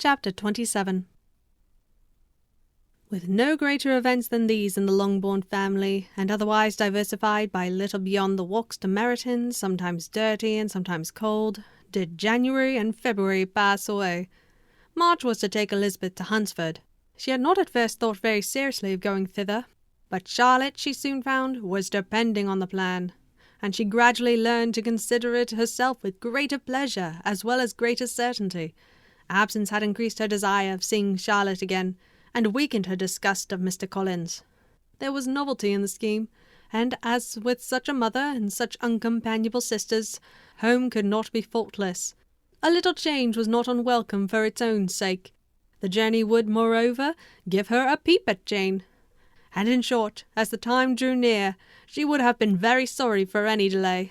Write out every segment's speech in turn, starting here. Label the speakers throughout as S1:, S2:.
S1: Chapter 27. With no greater events than these in the Longbourn family, and otherwise diversified by little beyond the walks to Meryton, sometimes dirty and sometimes cold, did January and February pass away. March was to take Elizabeth to Hunsford. She had not at first thought very seriously of going thither, but Charlotte, she soon found, was depending on the plan, and she gradually learned to consider it herself with greater pleasure as well as greater certainty. Absence had increased her desire of seeing Charlotte again, and weakened her disgust of Mr. Collins. There was novelty in the scheme, and as with such a mother and such uncompanionable sisters, home could not be faultless. A little change was not unwelcome for its own sake. The journey would, moreover, give her a peep at Jane. And in short, as the time drew near, she would have been very sorry for any delay.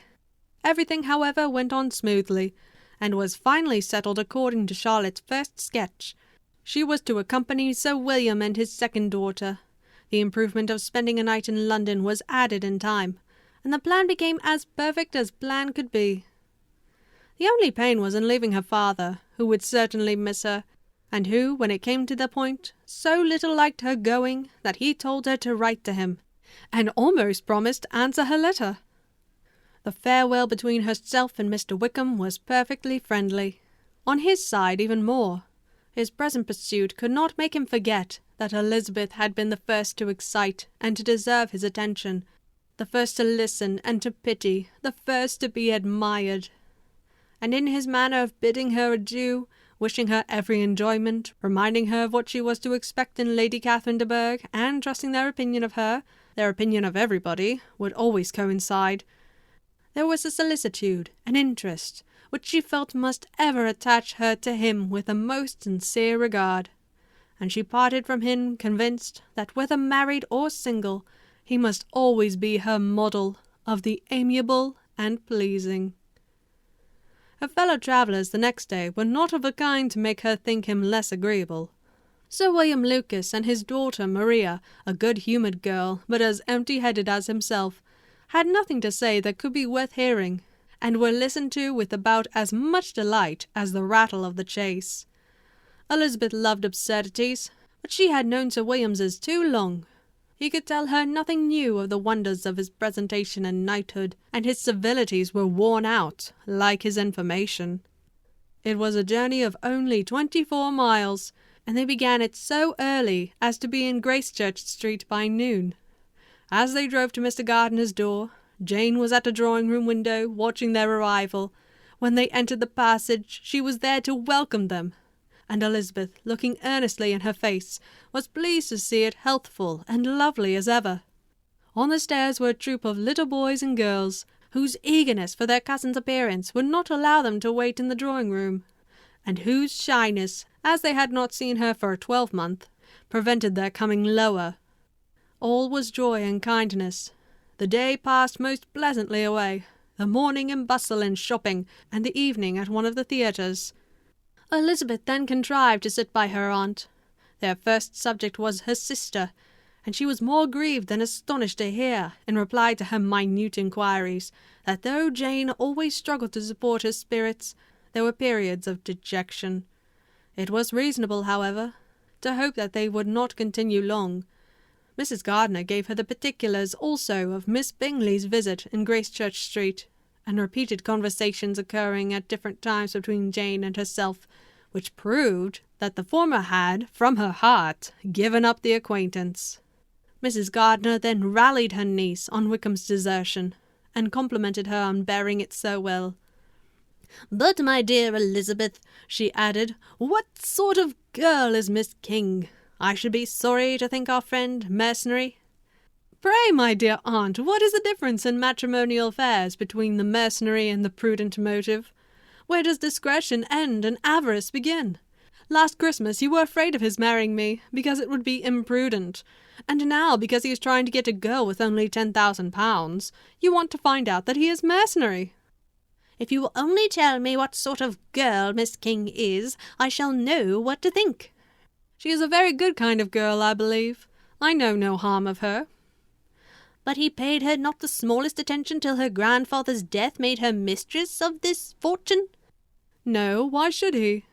S1: Everything, however, went on smoothly, and was finally settled according to Charlotte's first sketch. She was to accompany Sir William and his second daughter. The improvement of spending a night in London was added in time, and the plan became as perfect as plan could be. The only pain was in leaving her father, who would certainly miss her, and who, when it came to the point, so little liked her going that he told her to write to him, and almost promised to answer her letter. The farewell between herself and Mr. Wickham was perfectly friendly. On his side even more. His present pursuit could not make him forget that Elizabeth had been the first to excite and to deserve his attention, the first to listen and to pity, the first to be admired. And in his manner of bidding her adieu, wishing her every enjoyment, reminding her of what she was to expect in Lady Catherine de Bourgh, and trusting their opinion of her, their opinion of everybody, would always coincide. There was a solicitude, an interest, which she felt must ever attach her to him with a most sincere regard, and she parted from him convinced that whether married or single, he must always be her model of the amiable and pleasing. Her fellow-travellers the next day were not of a kind to make her think him less agreeable. Sir William Lucas and his daughter Maria, a good-humoured girl, but as empty-headed as himself, had nothing to say that could be worth hearing, and were listened to with about as much delight as the rattle of the chase. Elizabeth loved absurdities, but she had known Sir William's too long. He could tell her nothing new of the wonders of his presentation and knighthood, and his civilities were worn out, like his information. It was a journey of only 24 miles, and they began it so early as to be in Gracechurch Street by noon. As they drove to Mr. Gardiner's door, Jane was at a drawing-room window, watching their arrival. When they entered the passage, she was there to welcome them, and Elizabeth, looking earnestly in her face, was pleased to see it healthful and lovely as ever. On the stairs were a troop of little boys and girls, whose eagerness for their cousin's appearance would not allow them to wait in the drawing-room, and whose shyness, as they had not seen her for a 12-month, prevented their coming lower. All was joy and kindness. The day passed most pleasantly away, the morning in bustle and shopping, and the evening at one of the theatres. Elizabeth then contrived to sit by her aunt. Their first subject was her sister, and she was more grieved than astonished to hear, in reply to her minute inquiries, that though Jane always struggled to support her spirits, there were periods of dejection. It was reasonable, however, to hope that they would not continue long. Mrs. Gardiner gave her the particulars also of Miss Bingley's visit in Gracechurch Street, and repeated conversations occurring at different times between Jane and herself, which proved that the former had, from her heart, given up the acquaintance. Mrs. Gardiner then rallied her niece on Wickham's desertion, and complimented her on bearing it so well. "But, my dear Elizabeth," she added, "what sort of girl is Miss King? I should be sorry to think our friend mercenary." "Pray, my dear aunt, what is the difference in matrimonial affairs between the mercenary and the prudent motive? Where does discretion end and avarice begin? Last Christmas you were afraid of his marrying me, because it would be imprudent, and now, because he is trying to get a girl with only £10,000, you want to find out that he is mercenary." "If you will only tell me what sort of girl Miss King is, I shall know what to think." "She is a very good kind of girl, I believe. I know no harm of her."
S2: "But he paid her not the smallest attention till her grandfather's death made her mistress of this fortune?"
S1: "No, why should he?"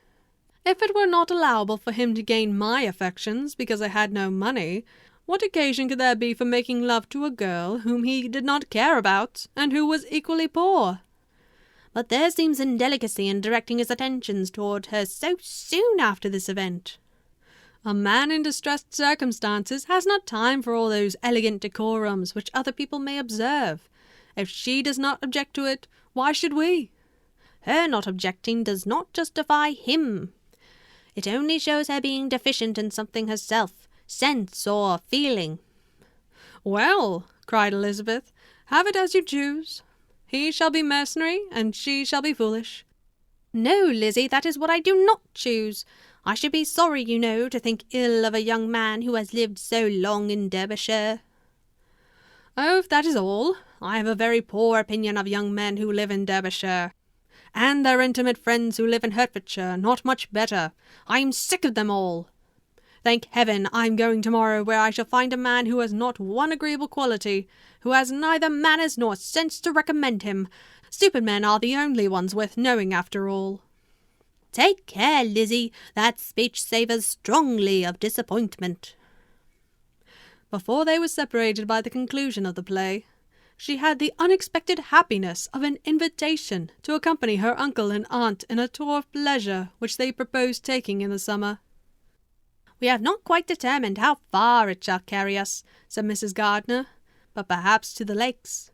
S1: If it were not allowable for him to gain my affections because I had no money, what occasion could there be for making love to a girl whom he did not care about, and who was equally poor?
S2: But there seems indelicacy in directing his attentions toward her so soon after this event.
S1: A man in distressed circumstances has not time for all those elegant decorums which other people may observe. If she does not object to it, why should we?
S2: Her not objecting does not justify him. It only shows her being deficient in something herself, sense or feeling.
S1: Well, cried Elizabeth, have it as you choose. He shall be mercenary, and she shall be foolish.
S2: No, Lizzie, that is what I do not choose. I should be sorry, you know, to think ill of a young man who has lived so long in Derbyshire.
S1: Oh, if that is all, I have a very poor opinion of young men who live in Derbyshire. And their intimate friends who live in Hertfordshire, not much better. I am sick of them all. Thank heaven I am going tomorrow, where I shall find a man who has not one agreeable quality, who has neither manners nor sense to recommend him. Stupid men are the only ones worth knowing after all.
S2: Take care, Lizzie, that speech savours strongly of disappointment.
S1: Before they were separated by the conclusion of the play, she had the unexpected happiness of an invitation to accompany her uncle and aunt in a tour of pleasure which they proposed taking in the summer.
S2: We have not quite determined how far it shall carry us, said Mrs. Gardiner, but perhaps to the lakes.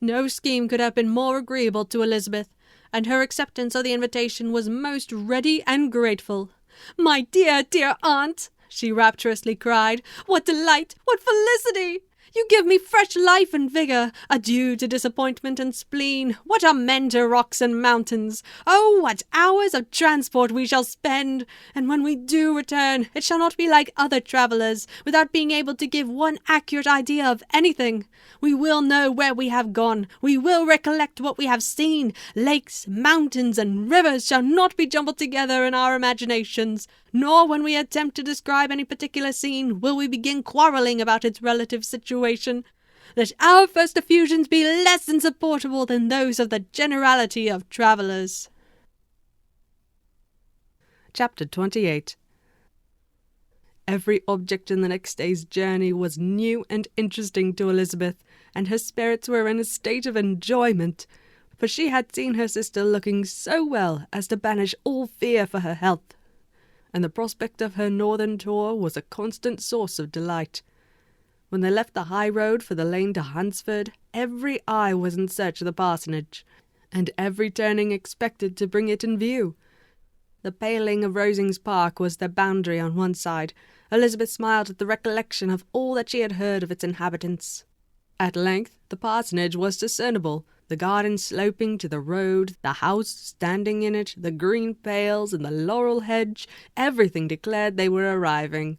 S1: No scheme could have been more agreeable to Elizabeth, and her acceptance of the invitation was most ready and grateful. My dear, dear aunt, she rapturously cried, what delight, what felicity! You give me fresh life and vigour. Adieu to disappointment and spleen. What are men to rocks and mountains? Oh, what hours of transport we shall spend! And when we do return, it shall not be like other travellers, without being able to give one accurate idea of anything. We will know where we have gone. We will recollect what we have seen. Lakes, mountains, and rivers shall not be jumbled together in our imaginations, nor when we attempt to describe any particular scene will we begin quarrelling about its relative situation. Let our first effusions be less insupportable than those of the generality of travellers. Chapter 28. Every object in the next day's journey was new and interesting to Elizabeth, and her spirits were in a state of enjoyment, for she had seen her sister looking so well as to banish all fear for her health, and the prospect of her northern tour was a constant source of delight. When they left the high road for the lane to Hunsford, every eye was in search of the parsonage, and every turning expected to bring it in view. The paling of Rosings Park was their boundary on one side. Elizabeth smiled at the recollection of all that she had heard of its inhabitants. At length the parsonage was discernible, the garden sloping to the road, the house standing in it, the green pales and the laurel hedge, everything declared they were arriving.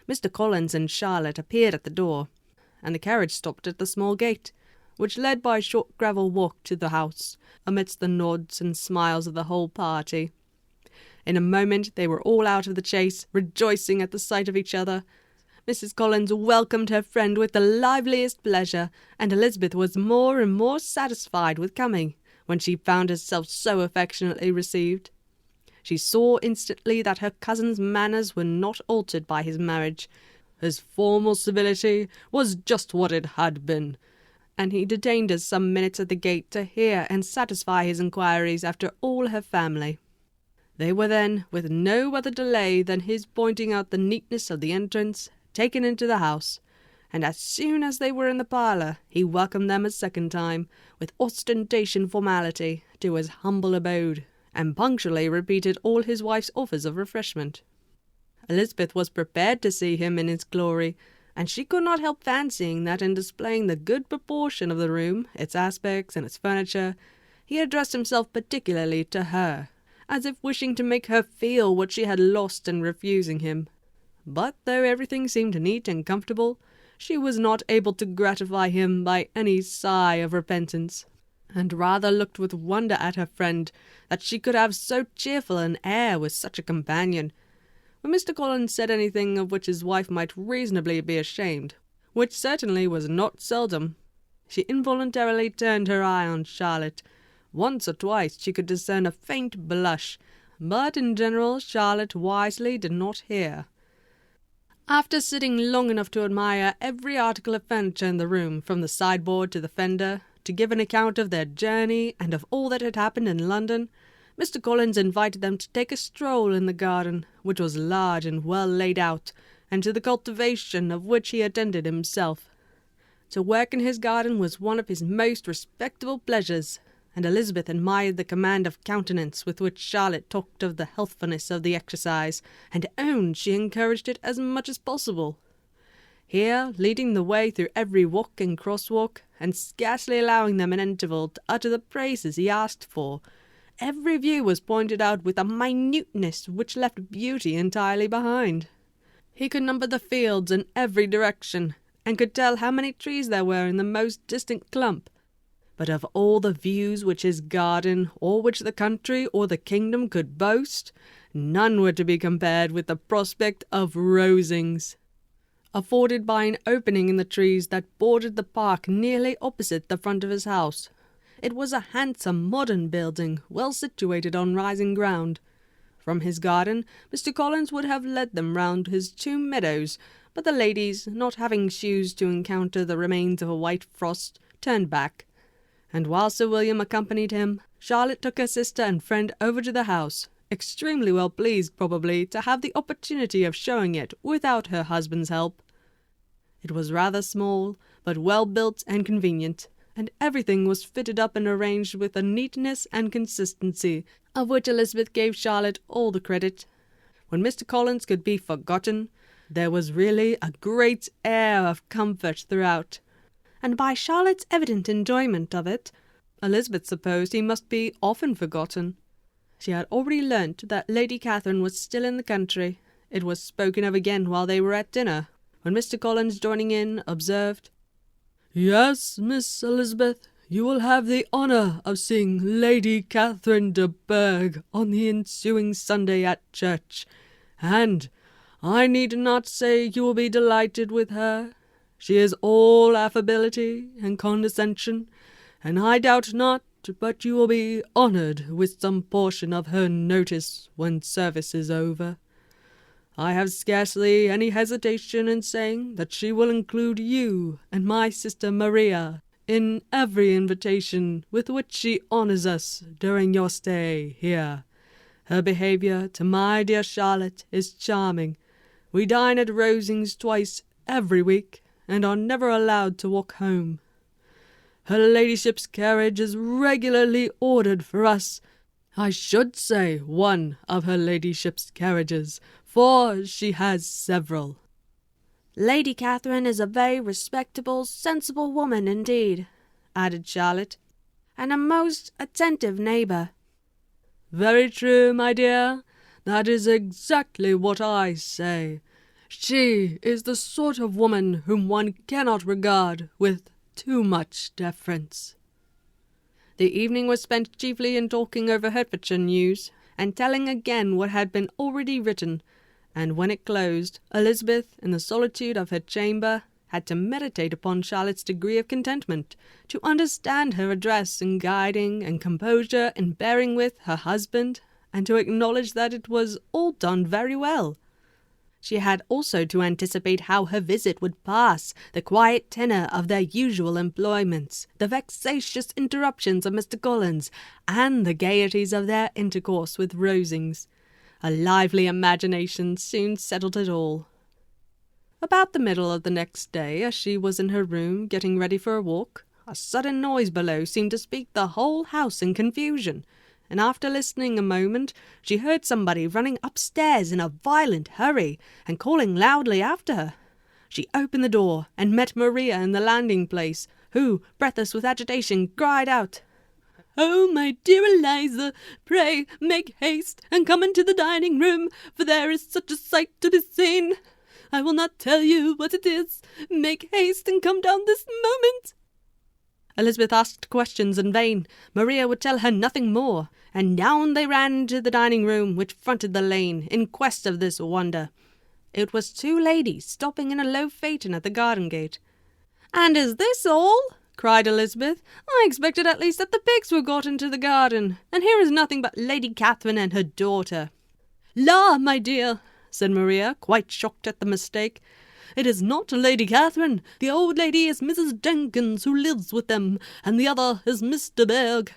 S1: Mr. Collins and Charlotte appeared at the door, and the carriage stopped at the small gate, which led by a short gravel walk to the house, amidst the nods and smiles of the whole party. In a moment they were all out of the chaise, rejoicing at the sight of each other. Mrs. Collins welcomed her friend with the liveliest pleasure, and Elizabeth was more and more satisfied with coming, when she found herself so affectionately received. She saw instantly that her cousin's manners were not altered by his marriage. His formal civility was just what it had been, and he detained her some minutes at the gate to hear and satisfy his inquiries after all her family. They were then, with no other delay than his pointing out the neatness of the entrance, taken into the house, and as soon as they were in the parlour, he welcomed them a second time, with ostentation formality, to his humble abode, and punctually repeated all his wife's offers of refreshment. Elizabeth was prepared to see him in his glory, and she could not help fancying that in displaying the good proportion of the room, its aspects, and its furniture, he addressed himself particularly to her, as if wishing to make her feel what she had lost in refusing him. But though everything seemed neat and comfortable, she was not able to gratify him by any sigh of repentance, and rather looked with wonder at her friend that she could have so cheerful an air with such a companion. When Mr. Collins said anything of which his wife might reasonably be ashamed, which certainly was not seldom, she involuntarily turned her eye on Charlotte. Once or twice she could discern a faint blush, but in general Charlotte wisely did not hear. After sitting long enough to admire every article of furniture in the room, from the sideboard to the fender, to give an account of their journey and of all that had happened in London, Mr. Collins invited them to take a stroll in the garden, which was large and well laid out, and to the cultivation of which he attended himself. To work in his garden was one of his most respectable pleasures, and Elizabeth admired the command of countenance with which Charlotte talked of the healthfulness of the exercise, and owned she encouraged it as much as possible. Here, leading the way through every walk and crosswalk, and scarcely allowing them an interval to utter the praises he asked for, every view was pointed out with a minuteness which left beauty entirely behind. He could number the fields in every direction, and could tell how many trees there were in the most distant clump. But of all the views which his garden, or which the country or the kingdom could boast, none were to be compared with the prospect of Rosings, afforded by an opening in the trees that bordered the park nearly opposite the front of his house. It was a handsome modern building, well situated on rising ground. From his garden Mr. Collins would have led them round his 2 meadows, but the ladies, not having shoes to encounter the remains of a white frost, turned back, and while Sir William accompanied him, Charlotte took her sister and friend over to the house, extremely well pleased, probably, to have the opportunity of showing it without her husband's help. It was rather small, but well built and convenient, and everything was fitted up and arranged with a neatness and consistency of which Elizabeth gave Charlotte all the credit. When Mr. Collins could be forgotten, there was really a great air of comfort throughout, and by Charlotte's evident enjoyment of it, Elizabeth supposed he must be often forgotten. She had already learnt that Lady Catherine was still in the country. It was spoken of again while they were at dinner, when Mr. Collins, joining in, observed, "Yes, Miss Elizabeth, you will have the honour of seeing Lady Catherine de Bourgh on the ensuing Sunday at church, and I need not say you will be delighted with her. She is all affability and condescension, and I doubt not but you will be honoured with some portion of her notice when service is over. I have scarcely any hesitation in saying that she will include you and my sister Maria in every invitation with which she honours us during your stay here. Her behaviour to my dear Charlotte is charming. We dine at Rosings twice every week, and are never allowed to walk home. Her ladyship's carriage is regularly ordered for us. I should say one of her ladyship's carriages, for she has several."
S2: "Lady Catherine is a very respectable, sensible woman indeed," added Charlotte, "and a most attentive neighbour."
S1: "Very true, my dear. That is exactly what I say. She is the sort of woman whom one cannot regard with too much deference." The evening was spent chiefly in talking over Hertfordshire news, and telling again what had been already written, and when it closed, Elizabeth, in the solitude of her chamber, had to meditate upon Charlotte's degree of contentment, to understand her address in guiding and composure in bearing with her husband, and to acknowledge that it was all done very well. She had also to anticipate how her visit would pass, the quiet tenor of their usual employments, the vexatious interruptions of Mr. Collins, and the gaieties of their intercourse with Rosings. A lively imagination soon settled it all. About the middle of the next day, as she was in her room getting ready for a walk, a sudden noise below seemed to speak the whole house in confusion, and after listening a moment, she heard somebody running upstairs in a violent hurry, and calling loudly after her. She opened the door, and met Maria in the landing-place, who, breathless with agitation, cried out, "Oh, my dear Eliza, pray make haste, and come into the dining-room, for there is such a sight to be seen. I will not tell you what it is. Make haste, and come down this moment." Elizabeth asked questions in vain. Maria would tell her nothing more, and down they ran to the dining-room, which fronted the lane, in quest of this wonder. It was 2 ladies stopping in a low phaeton at the garden gate. "And is this all?" cried Elizabeth. "I expected at least that the pigs were got into the garden, and here is nothing but Lady Catherine and her daughter." "La, my dear," said Maria, quite shocked at the mistake, "it is not Lady Catherine. The old lady is Mrs. Jenkins, who lives with them, and the other is Miss de Bourgh.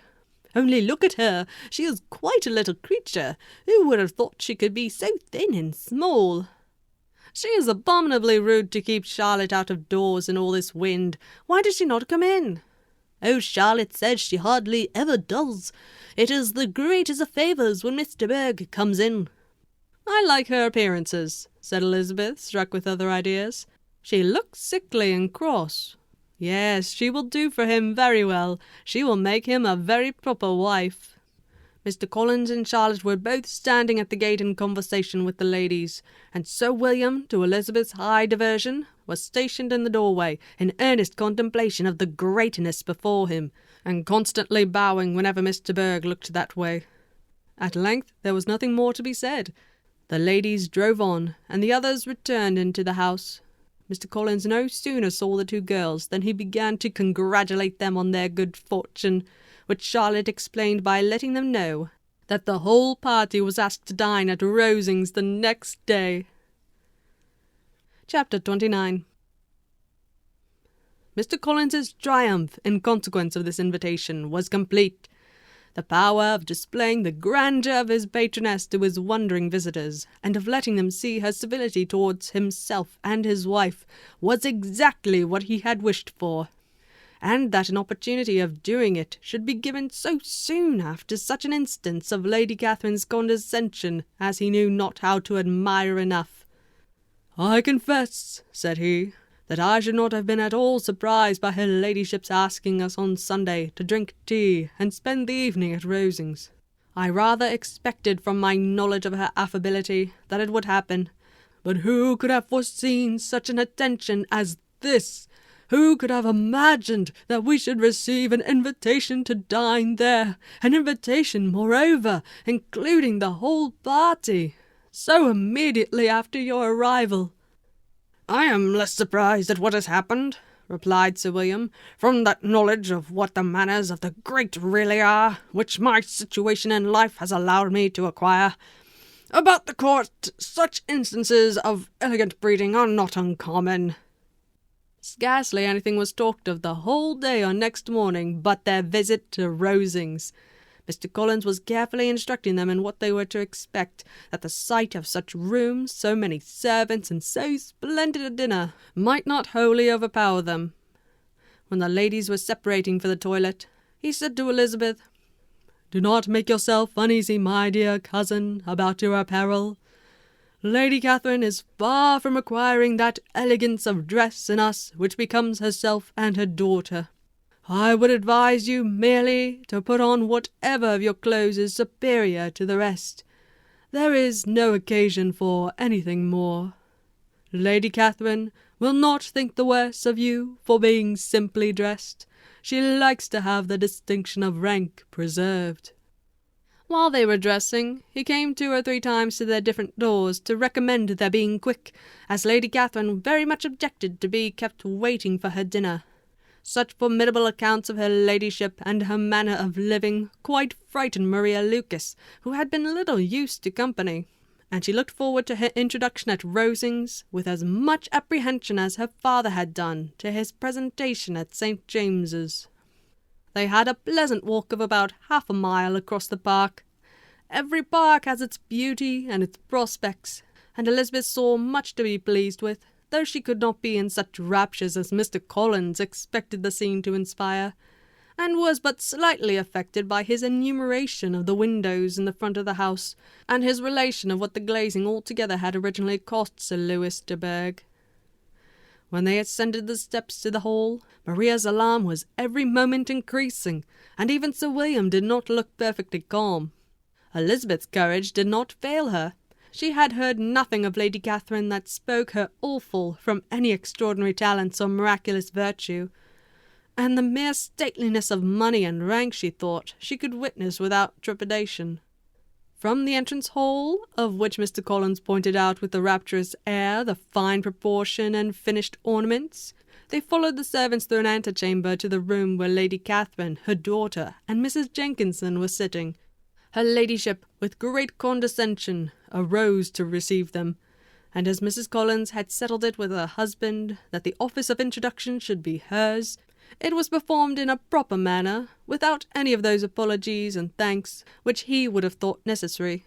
S1: Only look at her. She is quite a little creature. Who would have thought she could be so thin and small? She is abominably rude to keep Charlotte out of doors in all this wind. Why does she not come in?" "Oh, Charlotte says she hardly ever does. It is the greatest of favours when Miss de Bourgh comes in." "I like her appearances," said Elizabeth, struck with other ideas. "She looks sickly and cross. Yes, she will do for him very well. She will make him a very proper wife." Mr. Collins and Charlotte were both standing at the gate in conversation with the ladies, and Sir William, to Elizabeth's high diversion, was stationed in the doorway, in earnest contemplation of the greatness before him, and constantly bowing whenever Miss de Bourgh looked that way. At length there was nothing more to be said. The ladies drove on, and the others returned into the house. Mr. Collins no sooner saw the two girls than he began to congratulate them on their good fortune, which Charlotte explained by letting them know that the whole party was asked to dine at Rosings the next day. Chapter 29. Mr. Collins's triumph in consequence of this invitation was complete. The power of displaying the grandeur of his patroness to his wondering visitors, and of letting them see her civility towards himself and his wife, was exactly what he had wished for, and that an opportunity of doing it should be given so soon after such an instance of Lady Catherine's condescension as he knew not how to admire enough. "I confess," said he, "that I should not have been at all surprised by her ladyship's asking us on Sunday to drink tea and spend the evening at Rosings. I rather expected from my knowledge of her affability that it would happen. But who could have foreseen such an attention as this? Who could have imagined that we should receive an invitation to dine there, an invitation, moreover, including the whole party, so immediately after your arrival?" "I am less surprised at what has happened," replied Sir William, "from that knowledge of what the manners of the great really are, which my situation in life has allowed me to acquire. About the court, such instances of elegant breeding are not uncommon." Scarcely anything was talked of the whole day or next morning but their visit to Rosings. Mr. Collins was carefully instructing them in what they were to expect, that the sight of such rooms, so many servants, and so splendid a dinner might not wholly overpower them. When the ladies were separating for the toilet, he said to Elizabeth, "Do not make yourself uneasy, my dear cousin, about your apparel. Lady Catherine is far from requiring that elegance of dress in us which becomes herself and her daughter. I would advise you merely to put on whatever of your clothes is superior to the rest. There is no occasion for anything more. Lady Catherine will not think the worse of you for being simply dressed. She likes to have the distinction of rank preserved." While they were dressing, he came 2 or 3 times to their different doors to recommend their being quick, as Lady Catherine very much objected to be kept waiting for her dinner. Such formidable accounts of her ladyship and her manner of living quite frightened Maria Lucas, who had been little used to company, and she looked forward to her introduction at Rosings with as much apprehension as her father had done to his presentation at St. James's. They had a pleasant walk of about half a mile across the park. Every park has its beauty and its prospects, and Elizabeth saw much to be pleased with, though she could not be in such raptures as Mr. Collins expected the scene to inspire, and was but slightly affected by his enumeration of the windows in the front of the house, and his relation of what the glazing altogether had originally cost Sir Louis de Bourgh. When they ascended the steps to the hall, Maria's alarm was every moment increasing, and even Sir William did not look perfectly calm. Elizabeth's courage did not fail her. She had heard nothing of Lady Catherine that spoke her awful from any extraordinary talents or miraculous virtue, and the mere stateliness of money and rank, she thought, she could witness without trepidation. From the entrance hall, of which Mr. Collins pointed out with a rapturous air the fine proportion and finished ornaments, They followed the servants through an antechamber to the room where Lady Catherine, her daughter, and Mrs. Jenkinson were sitting. Her ladyship, with great condescension, arose to receive them, and as Mrs. Collins had settled it with her husband that the office of introduction should be hers, it was performed in a proper manner, without any of those apologies and thanks which he would have thought necessary.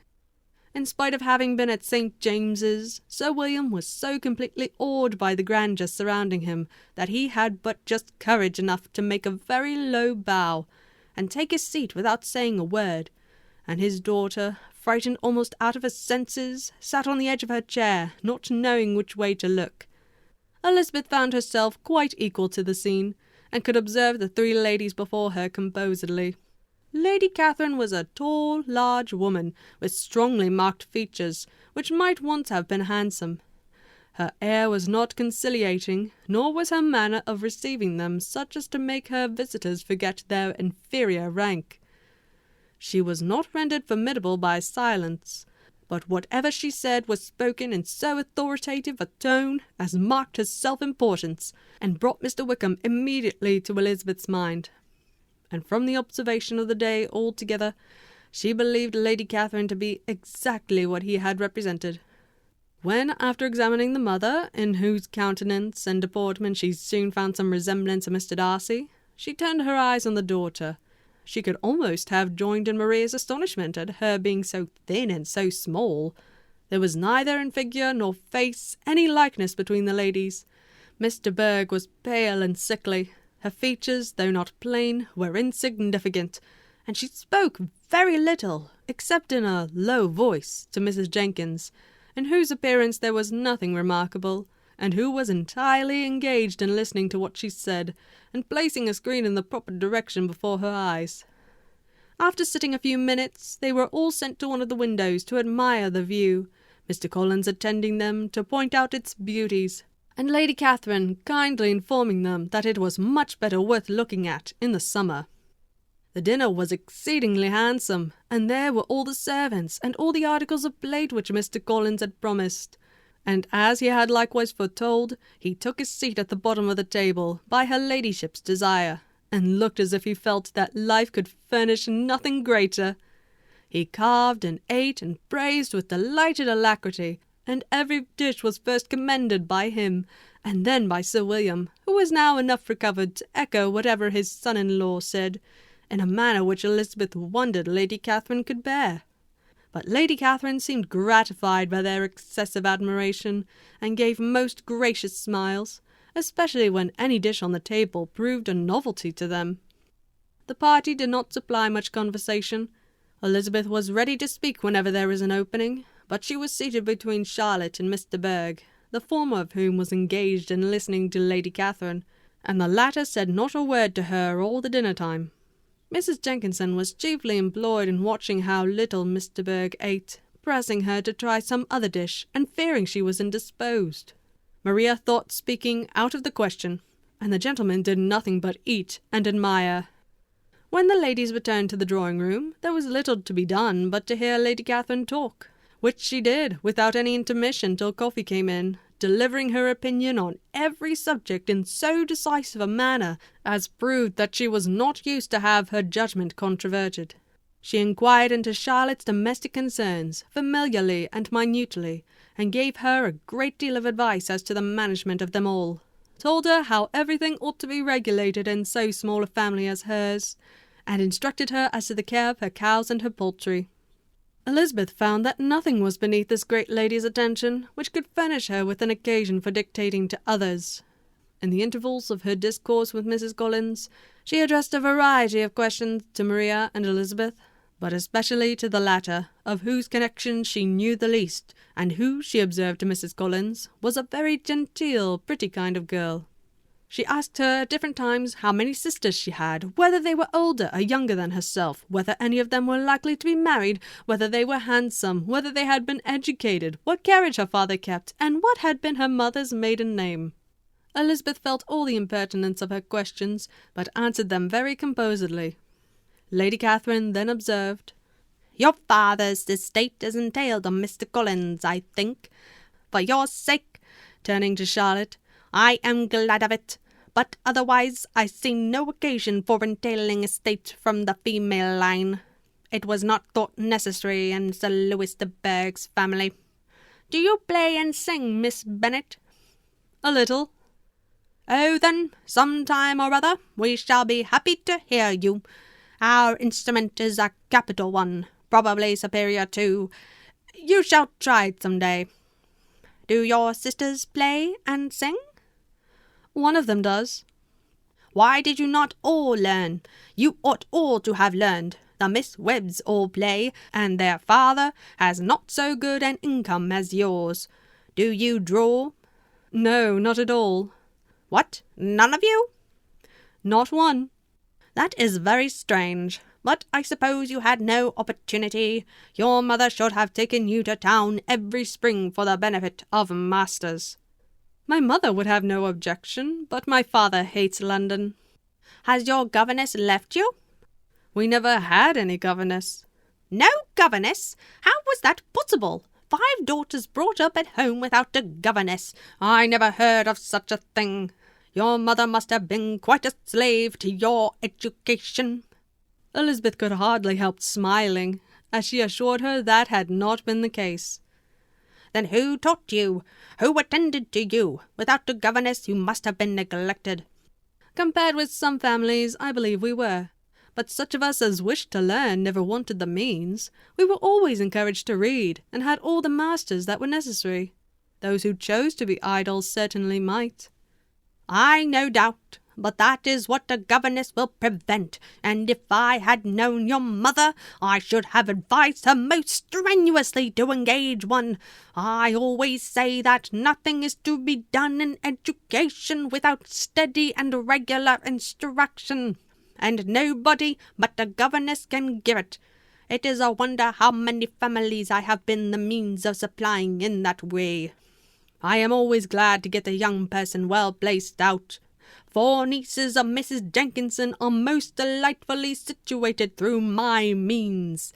S1: In spite of having been at St. James's, Sir William was so completely awed by the grandeur surrounding him that he had but just courage enough to make a very low bow, and take his seat without saying a word, and his daughter, frightened almost out of her senses, sat on the edge of her chair, not knowing which way to look. Elizabeth found herself quite equal to the scene, and could observe the three ladies before her composedly. Lady Catherine was a tall, large woman, with strongly marked features, which might once have been handsome. Her air was not conciliating, nor was her manner of receiving them such as to make her visitors forget their inferior rank. She was not rendered formidable by silence, but whatever she said was spoken in so authoritative a tone as marked her self-importance, and brought Mr. Wickham immediately to Elizabeth's mind. And from the observation of the day altogether, she believed Lady Catherine to be exactly what he had represented. When, after examining the mother, in whose countenance and deportment she soon found some resemblance of Mr. Darcy, she turned her eyes on the daughter, she could almost have joined in Maria's astonishment at her being so thin and so small. There was neither in figure nor face any likeness between the ladies. Mr. Berg was pale and sickly. Her features, though not plain, were insignificant, and she spoke very little, except in a low voice, to Mrs. Jenkins, in whose appearance there was nothing remarkable, and who was entirely engaged in listening to what she said, and placing a screen in the proper direction before her eyes. After sitting a few minutes, they were all sent to one of the windows to admire the view, Mr. Collins attending them to point out its beauties, and Lady Catherine kindly informing them that it was much better worth looking at in the summer. The dinner was exceedingly handsome, and there were all the servants and all the articles of plate which Mr. Collins had promised, and as he had likewise foretold, he took his seat at the bottom of the table, by her ladyship's desire, and looked as if he felt that life could furnish nothing greater. He carved and ate and praised with delighted alacrity, and every dish was first commended by him, and then by Sir William, who was now enough recovered to echo whatever his son-in-law said, in a manner which Elizabeth wondered Lady Catherine could bear. But Lady Catherine seemed gratified by their excessive admiration, and gave most gracious smiles, especially when any dish on the table proved a novelty to them. The party did not supply much conversation. Elizabeth was ready to speak whenever there was an opening, but she was seated between Charlotte and Mr. Berg, the former of whom was engaged in listening to Lady Catherine, and the latter said not a word to her all the dinner-time. Mrs. Jenkinson was chiefly employed in watching how little Mr. Berg ate, pressing her to try some other dish, and fearing she was indisposed. Maria thought speaking out of the question, and the gentlemen did nothing but eat and admire. When the ladies returned to the drawing-room, there was little to be done but to hear Lady Catherine talk, which she did without any intermission till coffee came in, delivering her opinion on every subject in so decisive a manner as proved that she was not used to have her judgment controverted. She inquired into Charlotte's domestic concerns, familiarly and minutely, and gave her a great deal of advice as to the management of them all, told her how everything ought to be regulated in so small a family as hers, and instructed her as to the care of her cows and her poultry. Elizabeth found that nothing was beneath this great lady's attention which could furnish her with an occasion for dictating to others. In the intervals of her discourse with Mrs. Collins, she addressed a variety of questions to Maria and Elizabeth, but especially to the latter, of whose connection she knew the least, and who, she observed to Mrs. Collins, was a very genteel, pretty kind of girl. She asked her at different times how many sisters she had, whether they were older or younger than herself, whether any of them were likely to be married, whether they were handsome, whether they had been educated, what carriage her father kept, and what had been her mother's maiden name. Elizabeth felt all the impertinence of her questions, but answered them very composedly. Lady Catherine then observed, "Your father's estate is entailed on Mr. Collins, I think. For your sake," turning to Charlotte, "I am glad of it,
S2: but otherwise I see no occasion for entailing estate from the female line. It was not thought necessary in Sir Louis de Bourgh's family. Do you play and sing, Miss Bennet?"
S1: "A little."
S2: "Oh, then, some time or other we shall be happy to hear you. Our instrument is a capital one, probably superior to— You shall try it some day. Do your sisters play and sing?"
S1: "One of them does."
S2: "Why did you not all learn? You ought all to have learned. The Miss Webbs all play, and their father has not so good an income as yours. Do you draw?"
S1: "No, not at all."
S2: "What, none of you?"
S1: "Not one."
S2: "That is very strange. But I suppose you had no opportunity. Your mother should have taken you to town every spring for the benefit of masters."
S1: "My mother would have no objection, but my father hates London."
S2: "Has your governess left you?"
S1: "We never had any governess."
S2: "No governess? How was that possible? 5 daughters brought up at home without a governess. I never heard of such a thing. Your mother must have been quite a slave to your education."
S1: Elizabeth could hardly help smiling, as she assured her that had not been the case.
S2: "Then who taught you? Who attended to you? Without a governess you must have been neglected."
S1: "Compared with some families, I believe we were. But such of us as wished to learn never wanted the means. We were always encouraged to read, and had all the masters that were necessary. Those who chose to be idle certainly might."
S2: "I no doubt, but that is what a governess will prevent, and if I had known your mother, I should have advised her most strenuously to engage one. I always say that nothing is to be done in education without steady and regular instruction, and nobody but a governess can give it. It is a wonder how many families I have been the means of supplying in that way. I am always glad to get a young person well placed out. 4 nieces of Mrs. Jenkinson are most delightfully situated through my means,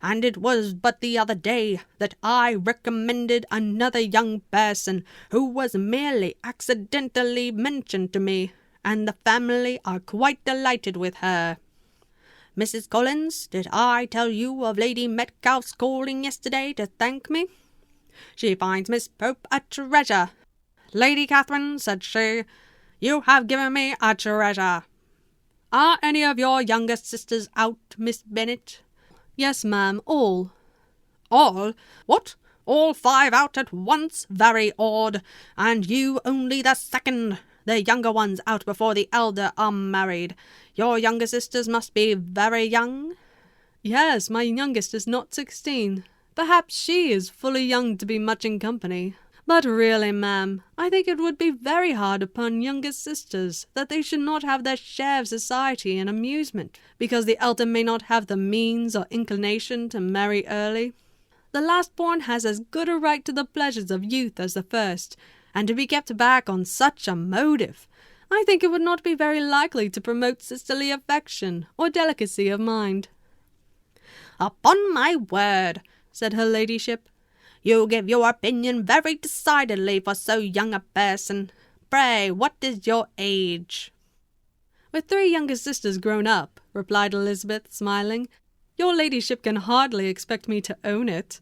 S2: and it was but the other day that I recommended another young person who was merely accidentally mentioned to me, and the family are quite delighted with her. Mrs. Collins, did I tell you of Lady Metcalfe's calling yesterday to thank me? She finds Miss Pope a treasure. 'Lady Catherine,' said she, 'you have given me a treasure.' Are any of your younger sisters out, Miss Bennet?"
S1: "Yes, ma'am, all."
S2: "All? What? All 5 out at once? Very odd. And you only the second. The younger ones out before the elder are married. Your younger sisters must be very young?"
S1: "Yes, my youngest is not 16. Perhaps she is fully young to be much in company. But really, ma'am, I think it would be very hard upon younger sisters that they should not have their share of society and amusement, because the elder may not have the means or inclination to marry early. The last-born has as good a right to the pleasures of youth as the first, and to be kept back on such a motive, I think it would not be very likely to promote sisterly affection or delicacy of mind."
S2: "Upon my word," said her ladyship, "you give your opinion very decidedly for so young a person. Pray, what is your age?"
S1: "With 3 younger sisters grown up," replied Elizabeth, smiling, "your ladyship can hardly expect me to own it."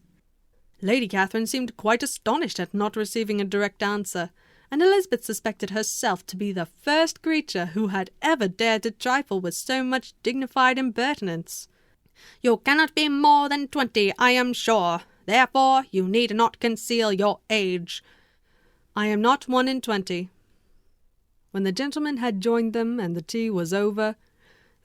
S1: Lady Catherine seemed quite astonished at not receiving a direct answer, and Elizabeth suspected herself to be the first creature who had ever dared to trifle with so much dignified impertinence.
S2: "You cannot be more than 20, I am sure. Therefore you need not conceal your age."
S1: "I am not 1 and 20. When the gentlemen had joined them and the tea was over,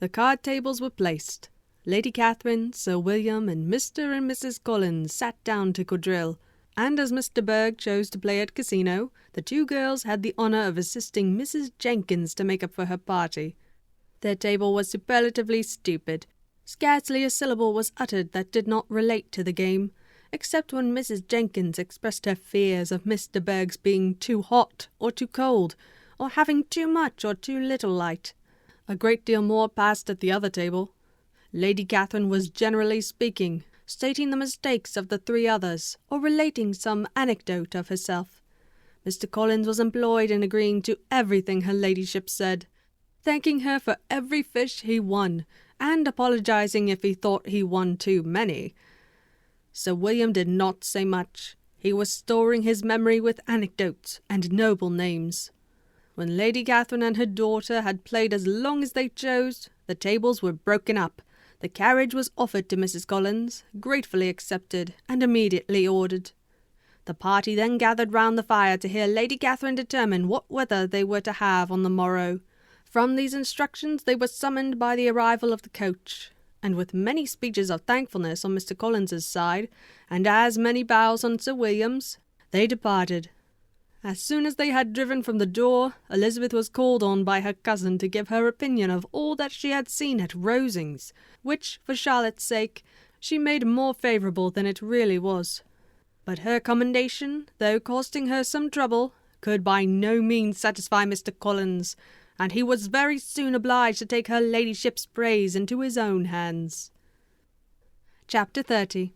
S1: the card tables were placed. Lady Catherine, Sir William, and Mr. and Mrs. Collins sat down to quadrille, and as Mr. Berg chose to play at casino, the 2 girls had the honour of assisting Mrs. Jenkins to make up for her party. Their table was superlatively stupid. Scarcely a syllable was uttered that did not relate to the game, except when Mrs. Jenkins expressed her fears of Mr. Berg's being too hot or too cold, or having too much or too little light. A great deal more passed at the other table. Lady Catherine was generally speaking, stating the mistakes of the 3 others, or relating some anecdote of herself. Mr. Collins was employed in agreeing to everything her ladyship said, thanking her for every fish he won, and apologizing if he thought he won too many. Sir William did not say much. He was storing his memory with anecdotes and noble names. When Lady Catherine and her daughter had played as long as they chose, the tables were broken up. The carriage was offered to Mrs. Collins, gratefully accepted, and immediately ordered. The party then gathered round the fire to hear Lady Catherine determine what weather they were to have on the morrow. From these instructions they were summoned by the arrival of the coach, and with many speeches of thankfulness on Mr. Collins's side, and as many bows on Sir William's, they departed. As soon as they had driven from the door, Elizabeth was called on by her cousin to give her opinion of all that she had seen at Rosings, which, for Charlotte's sake, she made more favourable than it really was. But her commendation, though costing her some trouble, could by no means satisfy Mr. Collins, and he was very soon obliged to take her ladyship's praise into his own hands. Chapter 30.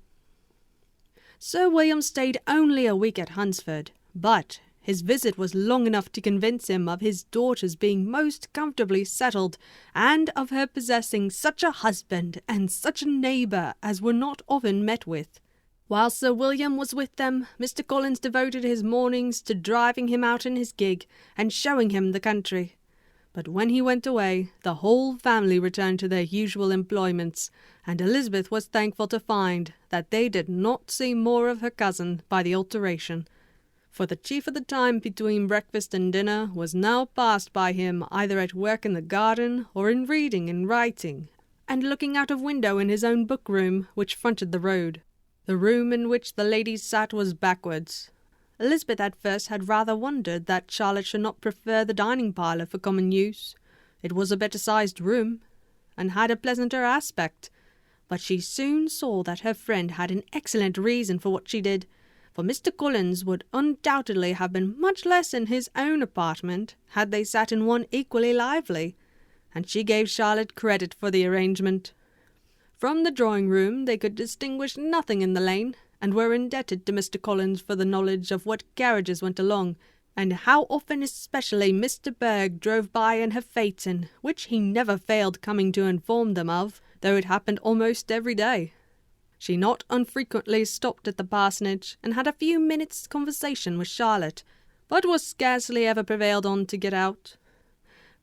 S1: Sir William stayed only a week at Hunsford, but his visit was long enough to convince him of his daughter's being most comfortably settled, and of her possessing such a husband and such a neighbour as were not often met with. While Sir William was with them, Mr. Collins devoted his mornings to driving him out in his gig, and showing him the country. But when he went away, the whole family returned to their usual employments, and Elizabeth was thankful to find that they did not see more of her cousin by the alteration. For the chief of the time between breakfast and dinner was now passed by him either at work in the garden, or in reading and writing, and looking out of window in his own book-room, which fronted the road. The room in which the ladies sat was backwards. Elizabeth at first had rather wondered that Charlotte should not prefer the dining parlour for common use. It was a better-sized room, and had a pleasanter aspect, but she soon saw that her friend had an excellent reason for what she did, for Mr. Collins would undoubtedly have been much less in his own apartment had they sat in one equally lively, and she gave Charlotte credit for the arrangement. From the drawing-room they could distinguish nothing in the lane, and were indebted to Mr. Collins for the knowledge of what carriages went along, and how often especially Mr. Berg drove by in her phaeton, which he never failed coming to inform them of, though it happened almost every day. She not unfrequently stopped at the parsonage, and had a few minutes' conversation with Charlotte, but was scarcely ever prevailed on to get out.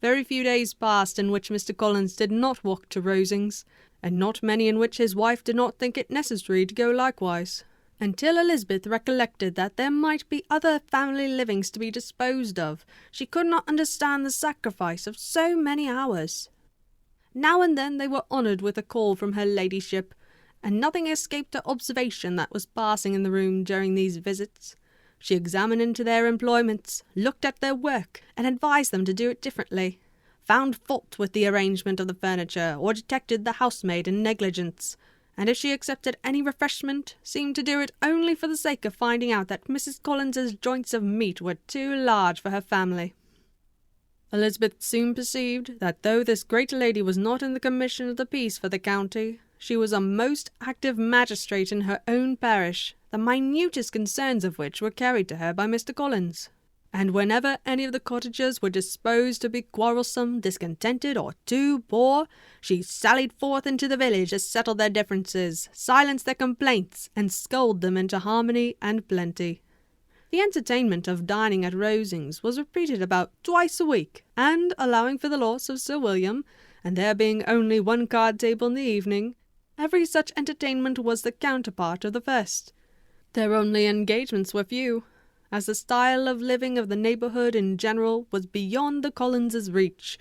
S1: Very few days passed in which Mr. Collins did not walk to Rosings, and not many in which his wife did not think it necessary to go likewise, until Elizabeth recollected that there might be other family livings to be disposed of. She could not understand the sacrifice of so many hours. Now and then they were honoured with a call from her ladyship, and nothing escaped her observation that was passing in the room during these visits. She examined into their employments, looked at their work, and advised them to do it differently, found fault with the arrangement of the furniture, or detected the housemaid in negligence, and if she accepted any refreshment, seemed to do it only for the sake of finding out that Mrs. Collins's joints of meat were too large for her family. Elizabeth soon perceived that though this great lady was not in the commission of the peace for the county, she was a most active magistrate in her own parish, the minutest concerns of which were carried to her by Mr. Collins. And whenever any of the cottagers were disposed to be quarrelsome, discontented, or too poor, she sallied forth into the village to settle their differences, silence their complaints, and scold them into harmony and plenty. The entertainment of dining at Rosings was repeated about twice a week, and, allowing for the loss of Sir William, and there being only one card table in the evening, every such entertainment was the counterpart of the first. Their only engagements were few, as the style of living of the neighbourhood in general was beyond the Collinses' reach.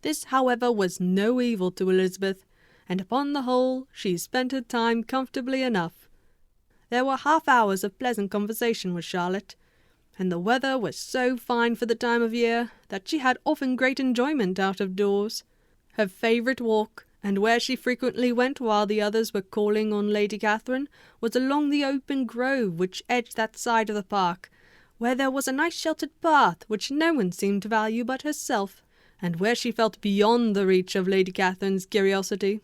S1: This, however, was no evil to Elizabeth, and upon the whole she spent her time comfortably enough. There were half-hours of pleasant conversation with Charlotte, and the weather was so fine for the time of year that she had often great enjoyment out of doors. Her favourite walk, and where she frequently went while the others were calling on Lady Catherine, was along the open grove which edged that side of the park, where there was a nice sheltered path which no one seemed to value but herself, and where she felt beyond the reach of Lady Catherine's curiosity.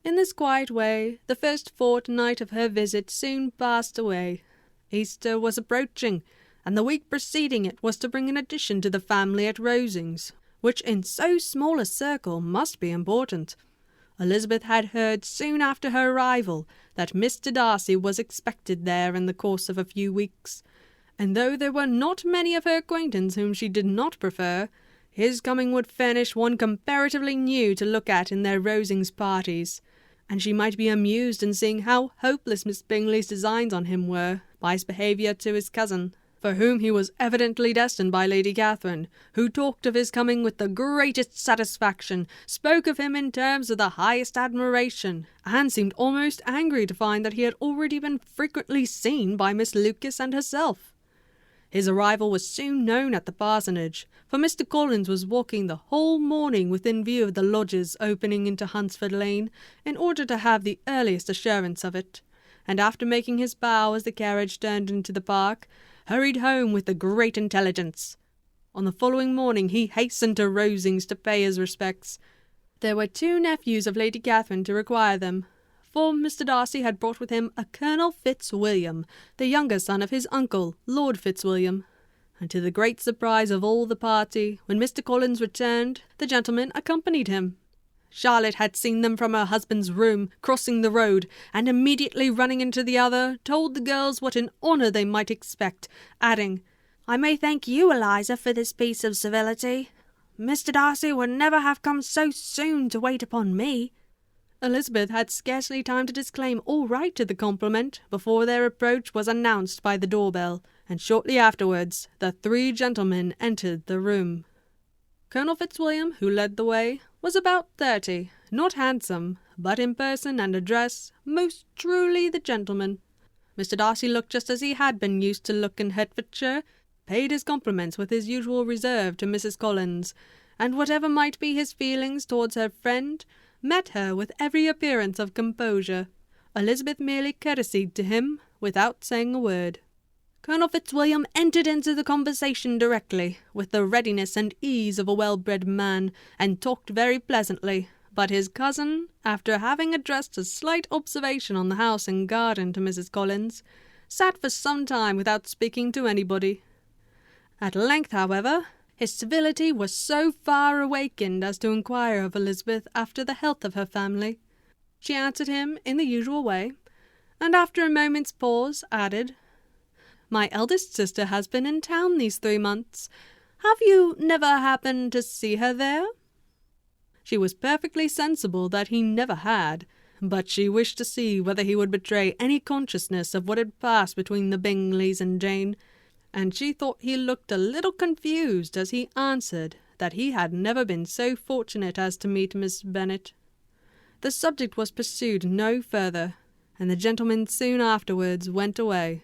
S1: In this quiet way, the first fortnight of her visit soon passed away. Easter was approaching, and the week preceding it was to bring an addition to the family at Rosings, which in so small a circle must be important. Elizabeth had heard soon after her arrival that Mr. Darcy was expected there in the course of a few weeks, and though there were not many of her acquaintance whom she did not prefer, his coming would furnish one comparatively new to look at in their Rosings parties, and she might be amused in seeing how hopeless Miss Bingley's designs on him were by his behaviour to his cousin, for whom he was evidently destined by Lady Catherine, who talked of his coming with the greatest satisfaction, spoke of him in terms of the highest admiration, and seemed almost angry to find that he had already been frequently seen by Miss Lucas and herself. His arrival was soon known at the parsonage, for Mr. Collins was walking the whole morning within view of the lodges opening into Hunsford Lane, in order to have the earliest assurance of it, and after making his bow as the carriage turned into the park, hurried home with the great intelligence. On the following morning he hastened to Rosings to pay his respects. There were 2 nephews of Lady Catherine to require them, for Mr. Darcy had brought with him a Colonel Fitzwilliam, the younger son of his uncle, Lord Fitzwilliam, and to the great surprise of all the party, when Mr. Collins returned, the gentleman accompanied him. Charlotte had seen them from her husband's room, crossing the road, and immediately running into the other, told the girls what an honour they might expect, adding,
S2: "I may thank you, Eliza, for this piece of civility. Mr. Darcy would never have come so soon to wait upon me."
S1: Elizabeth had scarcely time to disclaim all right to the compliment before their approach was announced by the door-bell, and shortly afterwards the 3 gentlemen entered the room. Colonel Fitzwilliam, who led the way, was about 30, not handsome, but in person and address most truly the gentleman. Mr. Darcy looked just as he had been used to look in Hertfordshire, paid his compliments with his usual reserve to Mrs. Collins, and whatever might be his feelings towards her friend, met her with every appearance of composure. Elizabeth merely courtesied to him, without saying a word. Colonel Fitzwilliam entered into the conversation directly, with the readiness and ease of a well-bred man, and talked very pleasantly, but his cousin, after having addressed a slight observation on the house and garden to Mrs. Collins, sat for some time without speaking to anybody. At length, however, his civility was so far awakened as to inquire of Elizabeth after the health of her family. She answered him in the usual way, and after a moment's pause added, "My eldest sister has been in town these 3 months. Have you never happened to see her there?" She was perfectly sensible that he never had, but she wished to see whether he would betray any consciousness of what had passed between the Bingleys and Jane, and she thought he looked a little confused as he answered that he had never been so fortunate as to meet Miss Bennet. The subject was pursued no further, and the gentlemen soon afterwards went away.